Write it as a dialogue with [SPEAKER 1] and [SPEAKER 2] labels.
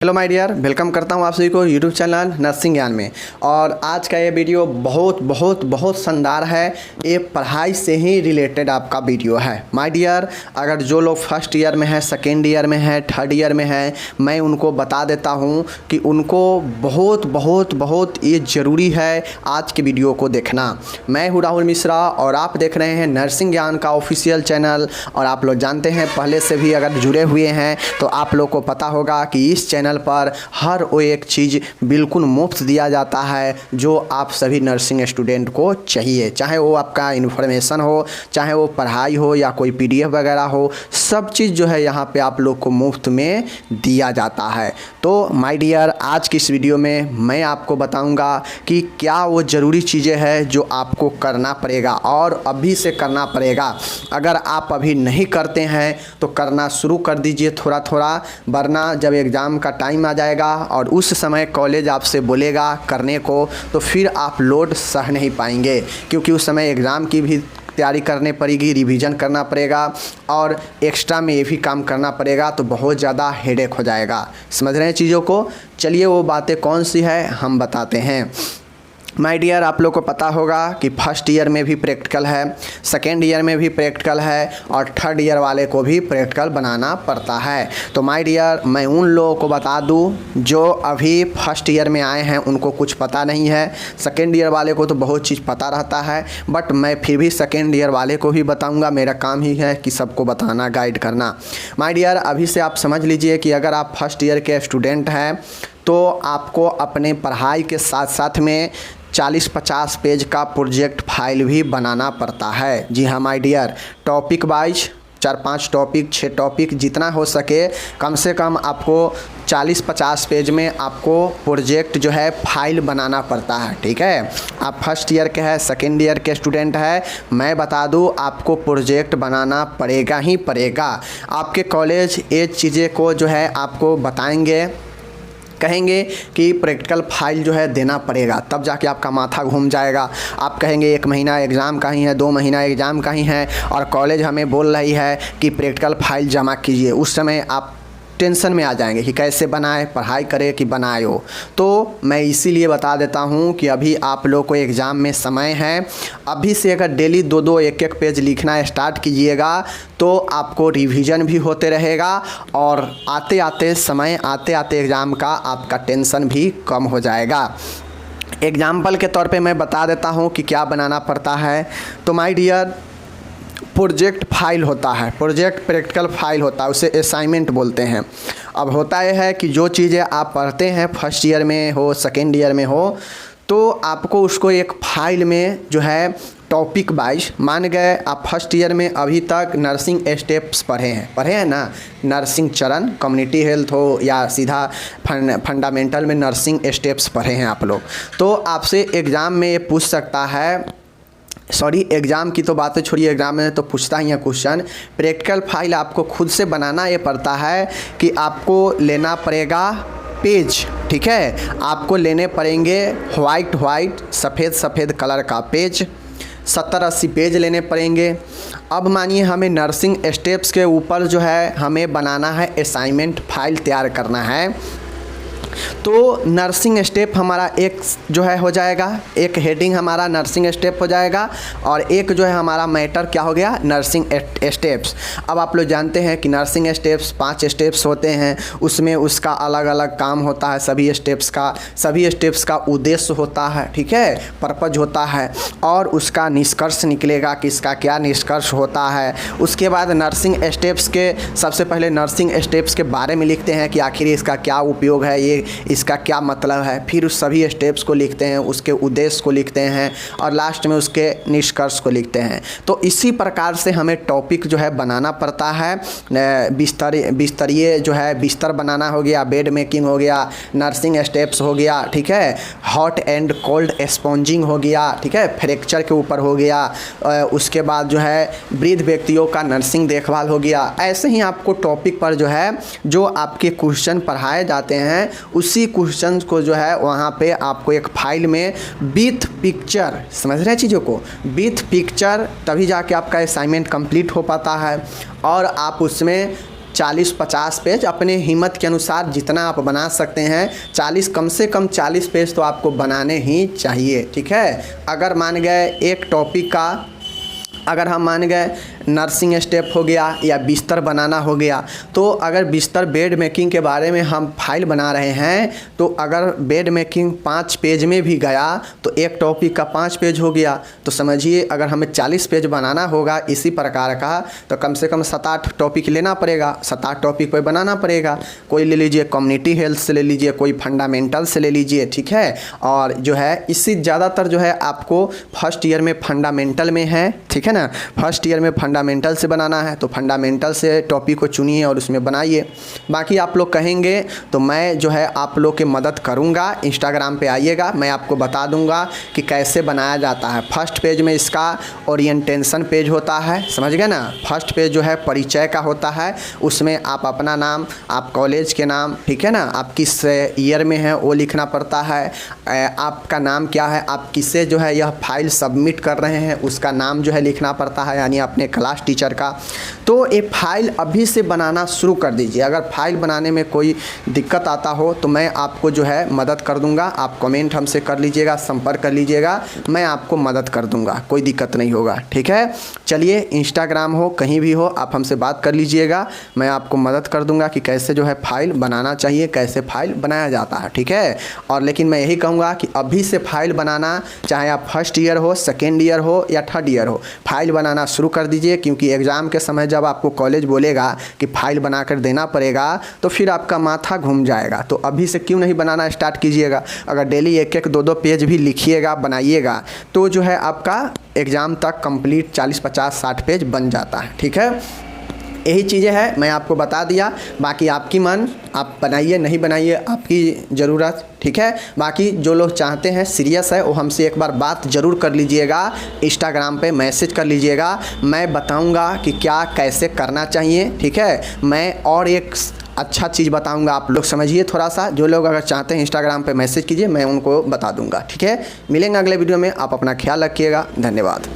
[SPEAKER 1] Hello my dear, welcome करता हूँ आप सभी को यूट्यूब चैनल नर्सिंग ज्ञान में। और आज का ये वीडियो बहुत शानदार है। ये पढ़ाई से ही रिलेटेड आपका वीडियो है माय डियर। अगर जो लोग फर्स्ट ईयर में है, सेकेंड ईयर में है, थर्ड ईयर में है, मैं उनको बता देता हूँ कि उनको बहुत ये ज़रूरी है आज के वीडियो को देखना। मैं हूँ राहुल मिश्रा और आप देख रहे हैं नर्सिंग ज्ञान का ऑफिशियल चैनल। और आप लोग जानते हैं, पहले से भी अगर जुड़े हुए हैं तो आप लोग को पता होगा कि इस चैनल पर हर वो एक चीज़ बिल्कुल मुफ्त दिया जाता है जो आप सभी नर्सिंग स्टूडेंट को चाहिए, चाहे वो आपका इन्फॉर्मेशन हो, चाहे वो पढ़ाई हो या कोई पीडीएफ वगैरह हो, सब चीज़ जो है यहाँ पे आप लोग को मुफ्त में दिया जाता है। तो माय डियर, आज की इस वीडियो में मैं आपको बताऊंगा कि क्या वो ज़रूरी चीज़ें हैं जो आपको करना पड़ेगा और अभी से करना पड़ेगा। अगर आप अभी नहीं करते हैं तो करना शुरू कर दीजिए थोड़ा थोड़ा, वरना जब एग्ज़ाम का टाइम आ जाएगा और उस समय कॉलेज आपसे बोलेगा करने को तो फिर आप लोड सह नहीं पाएंगे, क्योंकि उस समय एग्ज़ाम की भी तैयारी करने पड़ेगी, रिवीजन करना पड़ेगा और एक्स्ट्रा में ये भी काम करना पड़ेगा, तो बहुत ज़्यादा हेडेक हो जाएगा। समझ रहे हैं चीज़ों को? चलिए वो बातें कौन सी है हम बताते हैं। माय डियर, आप लोग को पता होगा कि फर्स्ट ईयर में भी प्रैक्टिकल है, सेकेंड ईयर में भी प्रैक्टिकल है और थर्ड ईयर वाले को भी प्रैक्टिकल बनाना पड़ता है। तो माय डियर, मैं उन लोगों को बता दूं जो अभी फर्स्ट ईयर में आए हैं उनको कुछ पता नहीं है। सेकेंड ईयर वाले को तो बहुत चीज़ पता रहता है, बट मैं फिर भी सेकेंड ईयर वाले को भी बताऊँगा। मेरा काम ही है कि सबको बताना, गाइड करना। माय डियर, अभी से आप समझ लीजिए कि अगर आप फर्स्ट ईयर के स्टूडेंट हैं तो आपको अपने पढ़ाई के साथ साथ में 40-50 पेज का प्रोजेक्ट फाइल भी बनाना पड़ता है। जी हाँ my dear, topic wise 4-5 topic, 6 topic, जितना हो सके कम से कम आपको 40-50 पेज में आपको प्रोजेक्ट जो है फाइल बनाना पड़ता है। ठीक है, आप फर्स्ट ईयर के हैं, सेकेंड ईयर के स्टूडेंट है, मैं बता दूं आपको प्रोजेक्ट बनाना पड़ेगा ही पड़ेगा। आपके कॉलेज ये चीज़ें को जो है आपको बताएंगे, कहेंगे कि प्रैक्टिकल फाइल जो है देना पड़ेगा, तब जाके आपका माथा घूम जाएगा। आप कहेंगे 1 महीना एग्ज़ाम का ही है, 2 महीना एग्ज़ाम का ही है और कॉलेज हमें बोल रही है कि प्रैक्टिकल फाइल जमा कीजिए। उस समय आप टेंशन में आ जाएंगे कि कैसे बनाए, पढ़ाई करे कि बनाए हो। तो मैं इसीलिए बता देता हूँ कि अभी आप लोग को एग्ज़ाम में समय है। अभी से अगर डेली 2-2, 1-1 पेज लिखना स्टार्ट कीजिएगा तो आपको रिवीजन भी होते रहेगा और आते आते एग्ज़ाम का आपका टेंशन भी कम हो जाएगा। एग्जाम्पल के तौर पे मैं बता देता हूँ कि क्या बनाना पड़ता है। तो माय डियर, प्रोजेक्ट फाइल होता है, प्रोजेक्ट प्रैक्टिकल फाइल होता है, उसे असाइनमेंट बोलते हैं। अब होता यह है कि जो चीज़ें आप पढ़ते हैं फर्स्ट ईयर में हो, सेकेंड ईयर में हो, तो आपको उसको एक फाइल में जो है टॉपिक वाइज, मान गए आप फर्स्ट ईयर में अभी तक नर्सिंग स्टेप्स पढ़े हैं ना, नर्सिंग चरण, कम्युनिटी हेल्थ हो या सीधा फंडामेंटल में नर्सिंग स्टेप्स पढ़े हैं आप लोग, तो आपसे एग्ज़ाम में ये पूछ सकता है, सॉरी एग्ज़ाम की तो बातें छोड़िए, एग्ज़ाम में तो पूछता ही है क्वेश्चन। प्रैक्टिकल फाइल आपको खुद से बनाना ये पड़ता है कि आपको लेना पड़ेगा पेज। ठीक है, आपको लेने पड़ेंगे वाइट सफ़ेद कलर का पेज, 70-80 पेज लेने पड़ेंगे। अब मानिए हमें नर्सिंग स्टेप्स के ऊपर जो है हमें बनाना है असाइनमेंट फाइल, तैयार करना है। तो नर्सिंग स्टेप हमारा एक जो है हो जाएगा, एक हेडिंग हमारा नर्सिंग स्टेप हो जाएगा और एक जो है हमारा मैटर क्या हो गया, नर्सिंग स्टेप्स। अब आप लोग जानते हैं कि नर्सिंग स्टेप्स 5 स्टेप्स होते हैं, उसमें उसका अलग अलग काम होता है, सभी स्टेप्स का उद्देश्य होता है, ठीक है, पर्पज होता है और उसका निष्कर्ष निकलेगा कि इसका क्या निष्कर्ष होता है। उसके बाद नर्सिंग स्टेप्स के सबसे पहले नर्सिंग स्टेप्स के बारे में लिखते हैं कि आखिर इसका क्या उपयोग है, ये इसका क्या मतलब है, फिर उस सभी स्टेप्स को लिखते हैं, उसके उद्देश्य को लिखते हैं और लास्ट में उसके निष्कर्ष को लिखते हैं। तो इसी प्रकार से हमें टॉपिक जो है बनाना पड़ता है। बिस्तरीय जो है, बिस्तर बनाना हो गया, बेड मेकिंग हो गया, नर्सिंग स्टेप्स हो गया, ठीक है, हॉट एंड कोल्ड स्पॉन्जिंग हो गया, ठीक है, फ्रैक्चर के ऊपर हो गया, उसके बाद जो है वृद्ध व्यक्तियों का नर्सिंग देखभाल हो गया। ऐसे ही आपको टॉपिक पर जो है जो आपके क्वेश्चन पढ़ाए जाते हैं उसी क्वेश्चन को जो है वहाँ पे आपको एक फाइल में विथ पिक्चर, समझ रहे हैं चीज़ों को, विथ पिक्चर, तभी जाके आपका असाइनमेंट कंप्लीट हो पाता है और आप उसमें 40-50 पेज अपने हिम्मत के अनुसार जितना आप बना सकते हैं, 40 कम से कम 40 पेज तो आपको बनाने ही चाहिए, ठीक है। अगर मान गए एक टॉपिक का, अगर हम मान गए नर्सिंग स्टेप हो गया या बिस्तर बनाना हो गया, तो अगर बिस्तर बेड मेकिंग के बारे में हम फाइल बना रहे हैं, तो अगर बेड मेकिंग 5 पेज में भी गया तो एक टॉपिक का 5 पेज हो गया। तो समझिए अगर हमें 40 पेज बनाना होगा इसी प्रकार का, तो कम से कम 7-8 टॉपिक लेना पड़ेगा, 7-8 टॉपिक पर बनाना पड़ेगा। कोई ले लीजिए कम्युनिटी हेल्थ से ले लीजिए, कोई फंडामेंटल से ले लीजिए, ठीक है। और जो है इससे ज़्यादातर जो है आपको फर्स्ट ईयर में फंडामेंटल में है, ठीक है ना, फर्स्ट ईयर में फंडामेंटल से बनाना है, तो फंडामेंटल से टॉपिक को चुनिए और उसमें बनाइए। बाकी आप लोग कहेंगे तो मैं जो है आप लोग की मदद करूंगा। इंस्टाग्राम पे आइएगा, मैं आपको बता दूंगा कि कैसे बनाया जाता है। फर्स्ट पेज में इसका ओरिएंटेशन पेज होता है, समझ गए ना। फर्स्ट पेज जो है परिचय का होता है, उसमें आप अपना नाम, आप कॉलेज के नाम, ठीक है ना, आप किस ईयर में है वो लिखना पड़ता है, आपका नाम क्या है, आप किससे जो है यह फाइल सबमिट कर रहे हैं उसका नाम जो है लिखना पड़ता है, यानी अपने क्लास टीचर का। तो ये फाइल अभी से बनाना शुरू कर दीजिए। अगर फाइल बनाने में कोई दिक्कत आता हो तो मैं आपको जो है मदद कर दूंगा। आप कमेंट हमसे कर लीजिएगा, संपर्क कर लीजिएगा, मैं आपको मदद कर दूंगा, कोई दिक्कत नहीं होगा, ठीक है। चलिए इंस्टाग्राम हो कहीं भी हो आप हमसे बात कर लीजिएगा, मैं आपको मदद कर दूंगा कि कैसे जो है फाइल बनाना चाहिए, कैसे फाइल बनाया जाता है, ठीक है। और लेकिन मैं यही कहूँगा कि अभी से फाइल बनाना, चाहे आप फर्स्ट ईयर हो, सेकेंड ईयर हो या थर्ड ईयर हो, फाइल बनाना शुरू कर दीजिए। क्योंकि एग्ज़ाम के समय जब आपको कॉलेज बोलेगा कि फाइल बना कर देना पड़ेगा तो फिर आपका माथा घूम जाएगा। तो अभी से क्यों नहीं बनाना स्टार्ट कीजिएगा। अगर डेली 1-1, 2-2 पेज भी लिखिएगा, बनाइएगा, तो जो है आपका एग्ज़ाम तक कंप्लीट 40, 50, 60 पेज बन जाता है, ठीक है। यही चीज़ें हैं, मैं आपको बता दिया। बाकी आपकी मन, आप बनाइए नहीं बनाइए आपकी ज़रूरत, ठीक है। बाकी जो लोग चाहते हैं सीरियस है वो हमसे एक बार बात ज़रूर कर लीजिएगा, इंस्टाग्राम पे मैसेज कर लीजिएगा, मैं बताऊंगा कि क्या कैसे करना चाहिए, ठीक है। मैं और एक अच्छा चीज़ बताऊंगा, आप लोग समझिए थोड़ा सा। जो लोग अगर चाहते हैं इंस्टाग्राम पे मैसेज कीजिए, मैं उनको बता दूंगा, ठीक है। मिलेंगे अगले वीडियो में, आप अपना ख्याल रखिएगा, धन्यवाद।